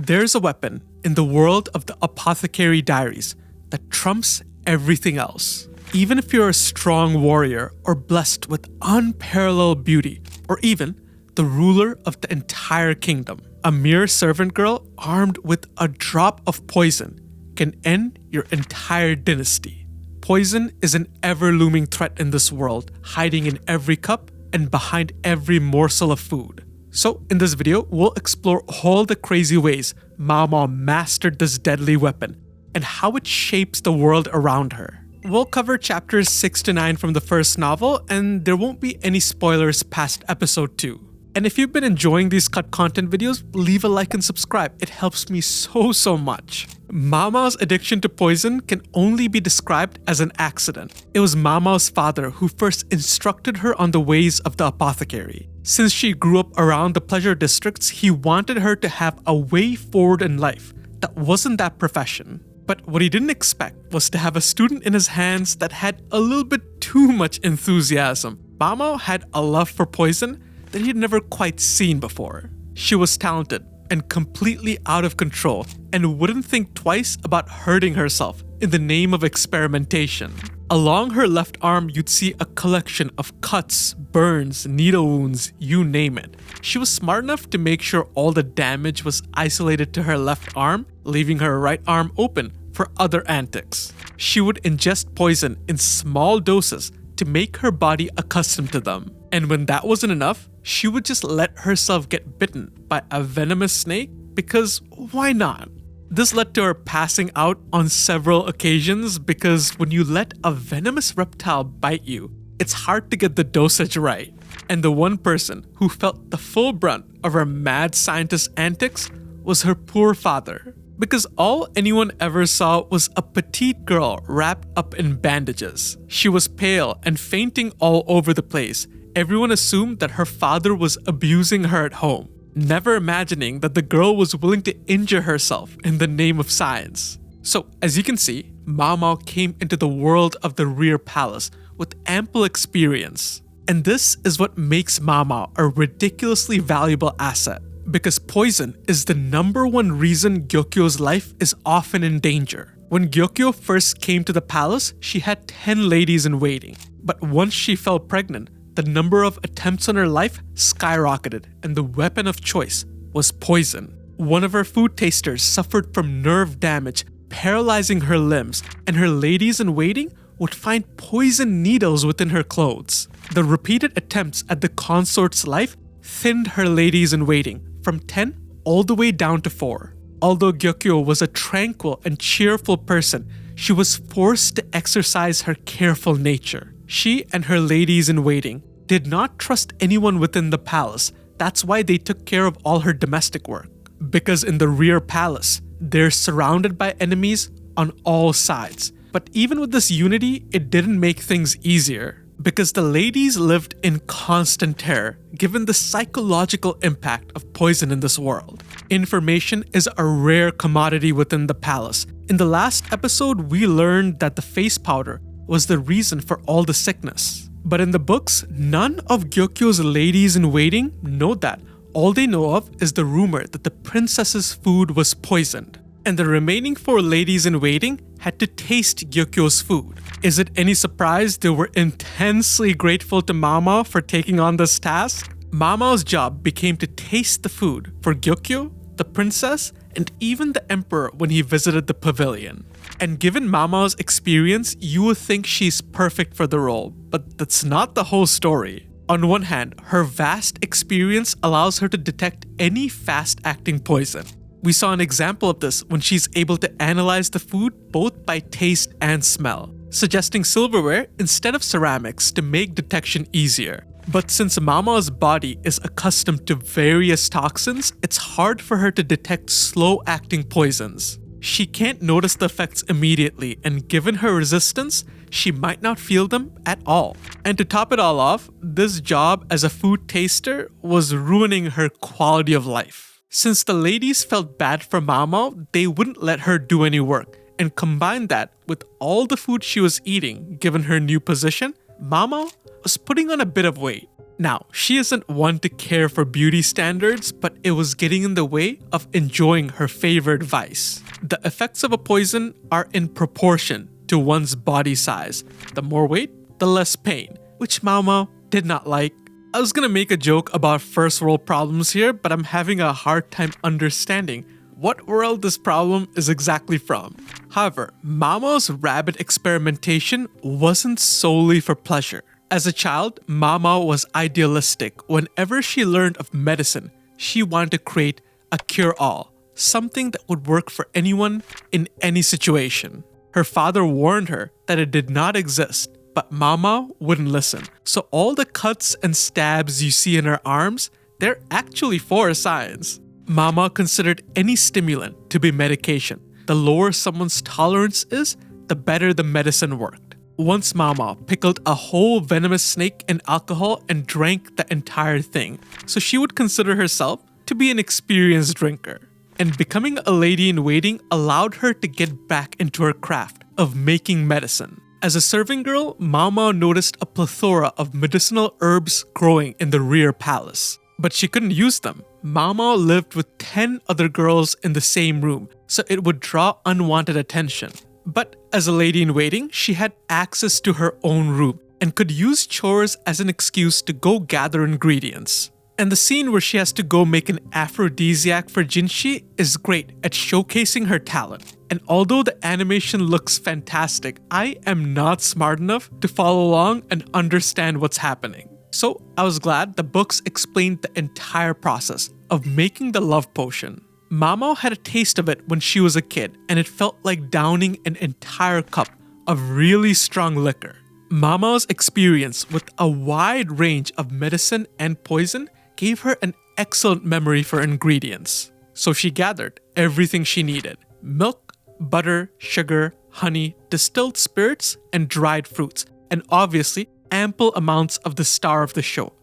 There's a weapon in the world of the Apothecary Diaries that trumps everything else. Even if you're a strong warrior or blessed with unparalleled beauty, or even the ruler of the entire kingdom, a mere servant girl armed with a drop of poison can end your entire dynasty. Poison is an ever-looming threat in this world, hiding in every cup and behind every morsel of food. So in this video, we'll explore all the crazy ways Maomao mastered this deadly weapon and how it shapes the world around her. We'll cover chapters 6 to 9 from the first novel, and there won't be any spoilers past episode 2. And if you've been enjoying these cut content videos, leave a like and subscribe. It helps me so much. Maomao's addiction to poison can only be described as an accident. It was Maomao's father who first instructed her on the ways of the apothecary. Since she grew up around the pleasure districts, he wanted her to have a way forward in life that wasn't that profession. But what he didn't expect was to have a student in his hands that had a little bit too much enthusiasm. Maomao had a love for poison that he had never quite seen before. She was talented and completely out of control and wouldn't think twice about hurting herself in the name of experimentation. Along her left arm, you'd see a collection of cuts, burns, needle wounds, you name it. She was smart enough to make sure all the damage was isolated to her left arm, leaving her right arm open for other antics. She would ingest poison in small doses to make her body accustomed to them. And when that wasn't enough, she would just let herself get bitten by a venomous snake because why not? This led to her passing out on several occasions because when you let a venomous reptile bite you, it's hard to get the dosage right. And the one person who felt the full brunt of her mad scientist antics was her poor father. Because all anyone ever saw was a petite girl wrapped up in bandages. She was pale and fainting all over the place. Everyone assumed that her father was abusing her at home, never imagining that the girl was willing to injure herself in the name of science. So, as you can see, Maomao came into the world of the rear palace with ample experience. And this is what makes Maomao a ridiculously valuable asset. Because poison is the #1 reason Gyokyo's life is often in danger. When Gyokyo first came to the palace, she had 10 ladies in waiting. But once she fell pregnant, the number of attempts on her life skyrocketed, and the weapon of choice was poison. One of her food tasters suffered from nerve damage, paralyzing her limbs, and her ladies in waiting would find poison needles within her clothes. The repeated attempts at the consort's life thinned her ladies in waiting from 10 all the way down to 4. Although Gyokyo was a tranquil and cheerful person, she was forced to exercise her careful nature. She and her ladies in waiting did not trust anyone within the palace. That's why they took care of all her domestic work. Because in the rear palace, they're surrounded by enemies on all sides. But even with this unity, it didn't make things easier. Because the ladies lived in constant terror, given the psychological impact of poison in this world. Information is a rare commodity within the palace. In the last episode, we learned that the face powder was the reason for all the sickness. But in the books, none of Gyokyo's ladies in waiting know that. All they know of is the rumor that the princess's food was poisoned. And the remaining 4 ladies in waiting had to taste Gyokyo's food. Is it any surprise they were intensely grateful to Maomao for taking on this task? Maomao's job became to taste the food for Gyokyo, the princess, and even the emperor when he visited the pavilion. And given Maomao's experience, you would think she's perfect for the role, but that's not the whole story. On one hand, her vast experience allows her to detect any fast-acting poison. We saw an example of this when she's able to analyze the food both by taste and smell, suggesting silverware instead of ceramics to make detection easier. But since Maomao's body is accustomed to various toxins, it's hard for her to detect slow-acting poisons. She can't notice the effects immediately, and given her resistance, she might not feel them at all. And to top it all off, this job as a food taster was ruining her quality of life. Since the ladies felt bad for Maomao, they wouldn't let her do any work, and combine that with all the food she was eating given her new position, Maomao was putting on a bit of weight. Now, she isn't one to care for beauty standards, but it was getting in the way of enjoying her favorite vice. The effects of a poison are in proportion to one's body size. The more weight, the less pain, which Maomao did not like. I was gonna make a joke about first world problems here, but I'm having a hard time understanding what world this problem is exactly from. However, Maomao's rabbit experimentation wasn't solely for pleasure. As a child, Maomao was idealistic. Whenever she learned of medicine, she wanted to create a cure-all, something that would work for anyone in any situation. Her father warned her that it did not exist, but Maomao wouldn't listen. So all the cuts and stabs you see in her arms, they're actually for science. Maomao considered any stimulant to be medication. The lower someone's tolerance is, the better the medicine worked. Once Maomao pickled a whole venomous snake in alcohol and drank the entire thing, so she would consider herself to be an experienced drinker. And becoming a lady-in-waiting allowed her to get back into her craft of making medicine. As a serving girl, Maomao noticed a plethora of medicinal herbs growing in the rear palace. But she couldn't use them. Maomao lived with 10 other girls in the same room, so it would draw unwanted attention. But as a lady-in-waiting, she had access to her own room and could use chores as an excuse to go gather ingredients. And the scene where she has to go make an aphrodisiac for Jinshi is great at showcasing her talent. And although the animation looks fantastic, I am not smart enough to follow along and understand what's happening. So I was glad the books explained the entire process of making the love potion. Maomao had a taste of it when she was a kid, and it felt like downing an entire cup of really strong liquor. Maomao's experience with a wide range of medicine and poison gave her an excellent memory for ingredients. So she gathered everything she needed: milk, butter, sugar, honey, distilled spirits, and dried fruits, and obviously ample amounts of the star of the show,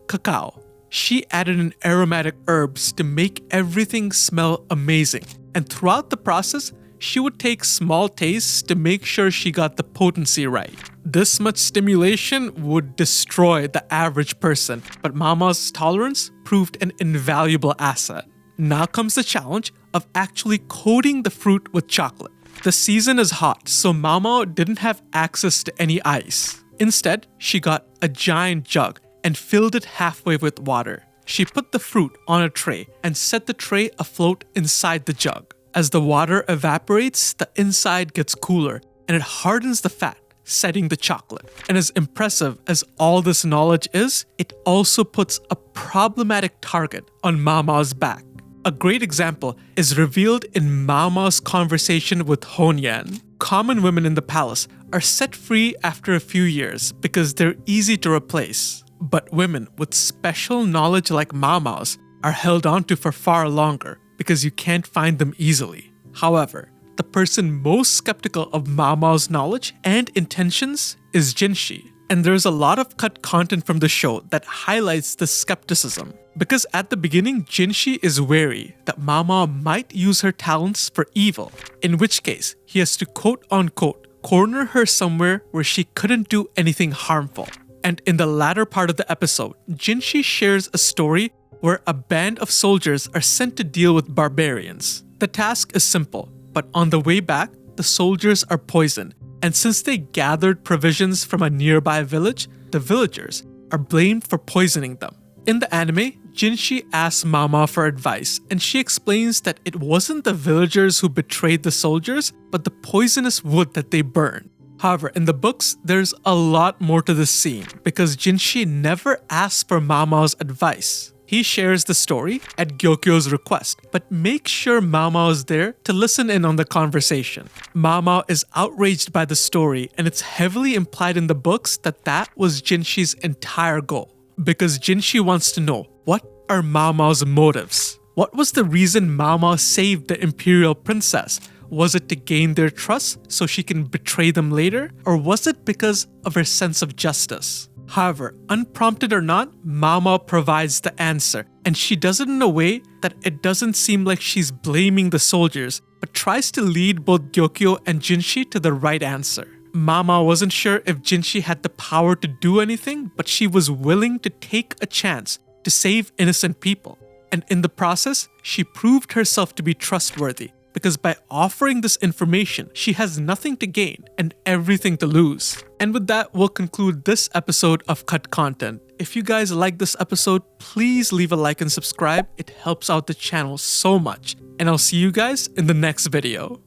cacao. She added in aromatic herbs to make everything smell amazing, and throughout the process, she would take small tastes to make sure she got the potency right. This much stimulation would destroy the average person, but Maomao's tolerance proved an invaluable asset. Now comes the challenge of actually coating the fruit with chocolate. The season is hot, so Maomao didn't have access to any ice. Instead, she got a giant jug and filled it halfway with water. She put the fruit on a tray and set the tray afloat inside the jug. As the water evaporates, the inside gets cooler and it hardens the fat, setting the chocolate. And as impressive as all this knowledge is, it also puts a problematic target on Maomao's back. A great example is revealed in Maomao's conversation with Honyan. Common women in the palace are set free after a few years because they're easy to replace. But women with special knowledge like Maomao's are held onto for far longer because you can't find them easily. However, the person most skeptical of Maomao's knowledge and intentions is Jinshi. And there's a lot of cut content from the show that highlights this skepticism. Because at the beginning, Jinshi is wary that Maomao might use her talents for evil, in which case he has to quote-unquote corner her somewhere where she couldn't do anything harmful. And in the latter part of the episode, Jinshi shares a story where a band of soldiers are sent to deal with barbarians. The task is simple, but on the way back, the soldiers are poisoned. And since they gathered provisions from a nearby village, the villagers are blamed for poisoning them. In the anime, Jinshi asks Maomao for advice, and she explains that it wasn't the villagers who betrayed the soldiers, but the poisonous wood that they burned. However, in the books, there's a lot more to this scene because Jinshi never asks for Maomao's advice. He shares the story at Gyokyo's request, but makes sure Maomao is there to listen in on the conversation. Maomao is outraged by the story, and it's heavily implied in the books that that was Jinshi's entire goal. Because Jinshi wants to know, what are Maomao's motives? What was the reason Maomao saved the imperial princess? Was it to gain their trust so she can betray them later? Or was it because of her sense of justice? However, unprompted or not, Maomao provides the answer, and she does it in a way that it doesn't seem like she's blaming the soldiers, but tries to lead both Gyokyo and Jinshi to the right answer. Maomao wasn't sure if Jinshi had the power to do anything, but she was willing to take a chance to save innocent people. And in the process, she proved herself to be trustworthy, because by offering this information, she has nothing to gain and everything to lose. And with that, we'll conclude this episode of Cut Content. If you guys like this episode, please leave a like and subscribe. It helps out the channel so much. And I'll see you guys in the next video.